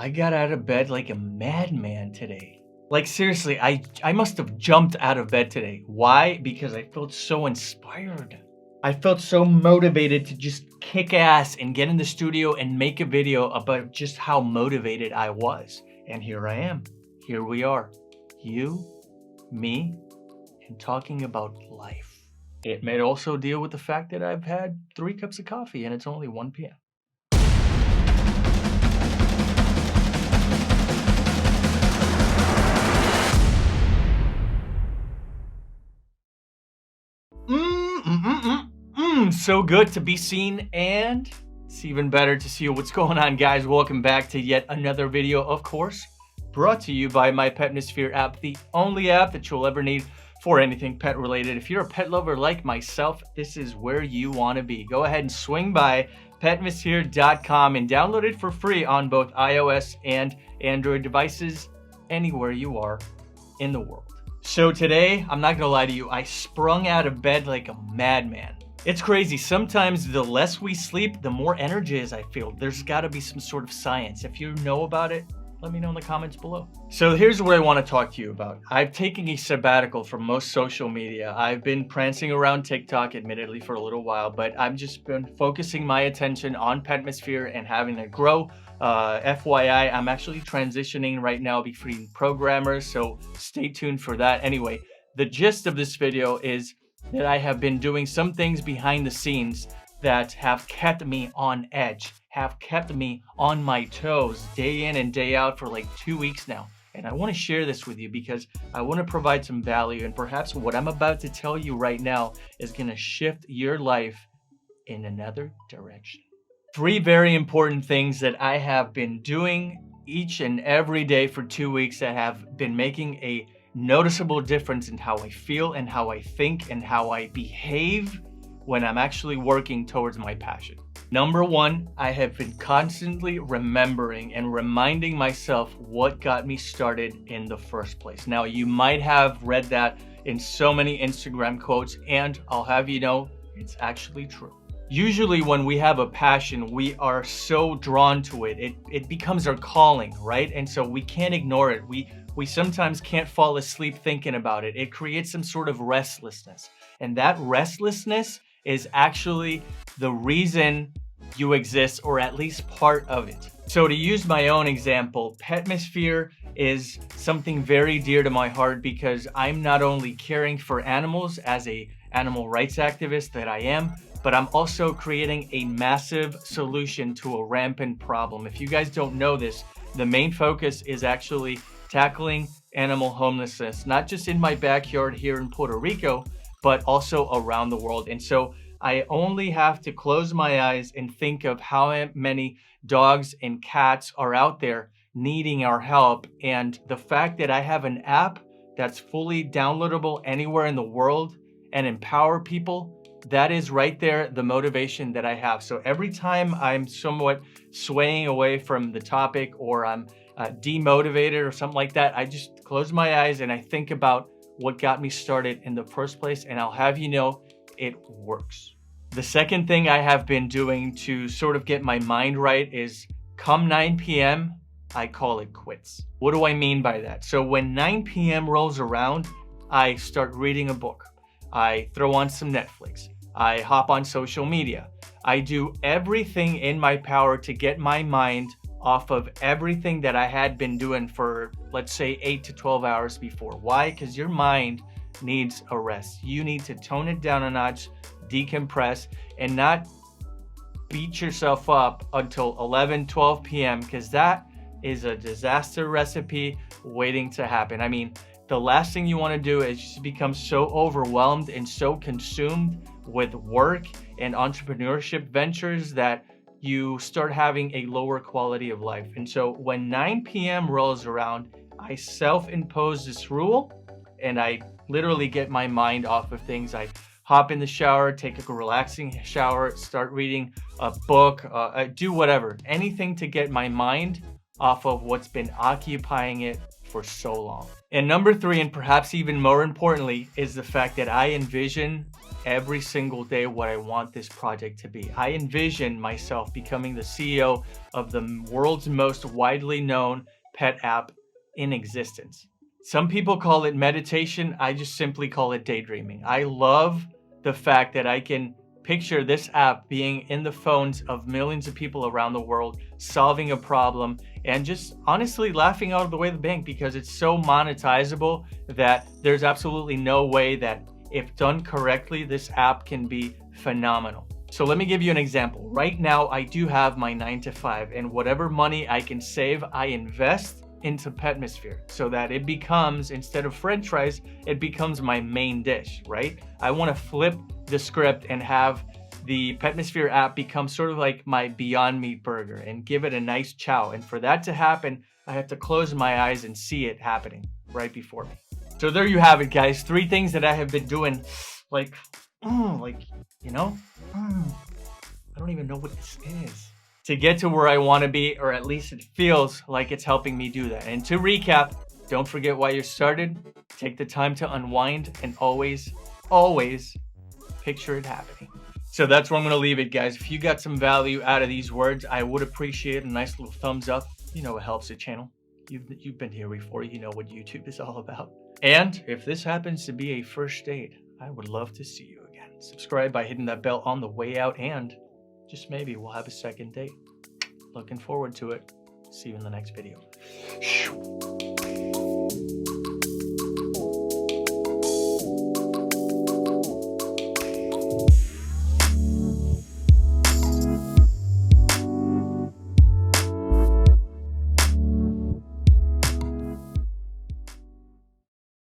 I got out of bed like a madman today. Like seriously, I must have jumped out of bed today. Why? Because I felt so inspired. I felt so motivated to just kick ass and get in the studio and make a video about just how motivated I was. And here I am. Here we are. You, me, and talking about life. It may also deal with the fact that I've had 3 cups of coffee and it's only 1 p.m. So good to be seen, and it's even better to see what's going on, guys. Welcome back to yet another video, of course, brought to you by my Petmosphere app, the only app that you'll ever need for anything pet related. If you're a pet lover like myself, this is where you want to be. Go ahead and swing by petmosphere.com and download it for free on both iOS and Android devices, anywhere you are in the world. So today, I'm not gonna lie to you, I sprung out of bed like a madman. It's crazy. Sometimes the less we sleep, the more energized I feel. There's gotta be some sort of science. If you know about it, let me know in the comments below. So here's what I wanna talk to you about. I've taken a sabbatical from most social media. I've been prancing around TikTok, admittedly, for a little while, but I've just been focusing my attention on Petmosphere and having it grow. FYI, I'm actually transitioning right now between programmers, so stay tuned for that. Anyway, the gist of this video is that I have been doing some things behind the scenes that have kept me on edge, have kept me on my toes day in and day out for like 2 weeks now. And I want to share this with you because I want to provide some value, and perhaps what I'm about to tell you right now is going to shift your life in another direction. 3 very important things that I have been doing each and every day for 2 weeks that have been making a noticeable difference in how I feel and how I think and how I behave when I'm actually working towards my passion. Number 1, I have been constantly remembering and reminding myself what got me started in the first place. Now, you might have read that in so many Instagram quotes, and I'll have you know, it's actually true. Usually when we have a passion, we are so drawn to it. It becomes our calling, right? And so we can't ignore it. We sometimes can't fall asleep thinking about it. It creates some sort of restlessness. And that restlessness is actually the reason you exist, or at least part of it. So to use my own example, Petmosphere is something very dear to my heart because I'm not only caring for animals as an animal rights activist that I am, but I'm also creating a massive solution to a rampant problem. If you guys don't know this, the main focus is actually tackling animal homelessness, not just in my backyard here in Puerto Rico, but also around the world. And so I only have to close my eyes and think of how many dogs and cats are out there needing our help. And the fact that I have an app that's fully downloadable anywhere in the world and empower people, that is right there the motivation that I have. So every time I'm somewhat swaying away from the topic, or I'm demotivated or something like that, I just close my eyes and I think about what got me started in the first place, and I'll have you know, it works. The second thing I have been doing to sort of get my mind right is come 9 p.m., I call it quits. What do I mean by that? So when 9 p.m. rolls around, I start reading a book. I throw on some Netflix. I hop on social media. I do everything in my power to get my mind off of everything that I had been doing for, let's say, 8 to 12 hours before. Why? Because your mind needs a rest. You need to tone it down a notch, decompress, and not beat yourself up until 11, 12 p.m. because that is a disaster recipe waiting to happen. I mean, the last thing you want to do is just become so overwhelmed and so consumed with work and entrepreneurship ventures that you start having a lower quality of life. And so when 9 p.m. rolls around, I self-impose this rule and I literally get my mind off of things. I hop in the shower, take a relaxing shower, start reading a book, do whatever, anything to get my mind off of what's been occupying it for so long. And number 3, and perhaps even more importantly, is the fact that I envision every single day what I want this project to be. I envision myself becoming the CEO of the world's most widely known pet app in existence. Some people call it meditation. I just simply call it daydreaming. I love the fact that I can picture this app being in the phones of millions of people around the world, solving a problem, and just honestly laughing out of the way of the bank, because it's so monetizable that there's absolutely no way that, if done correctly, this app can be phenomenal. So let me give you an example. Right now, I do have my 9-to-5, and whatever money I can save, I invest into Petmosphere so that it becomes, instead of French fries, it becomes my main dish, right? I want to flip the script and have the Petmosphere app become sort of like my Beyond Meat burger and give it a nice chow. And for that to happen, I have to close my eyes and see it happening right before me. So there you have it, guys. 3 things that I have been doing, I don't even know what this is, to get to where I want to be, or at least it feels like it's helping me do that. And to recap, don't forget why you started, take the time to unwind, and always, always picture it happening. So that's where I'm going to leave it, guys. If you got some value out of these words, I would appreciate a nice little thumbs up. You know, it helps the channel. You've been here before. You know what YouTube is all about. And if this happens to be a first date, I would love to see you again. Subscribe by hitting that bell on the way out, and just maybe we'll have a second date. Looking forward to it. See you in the next video.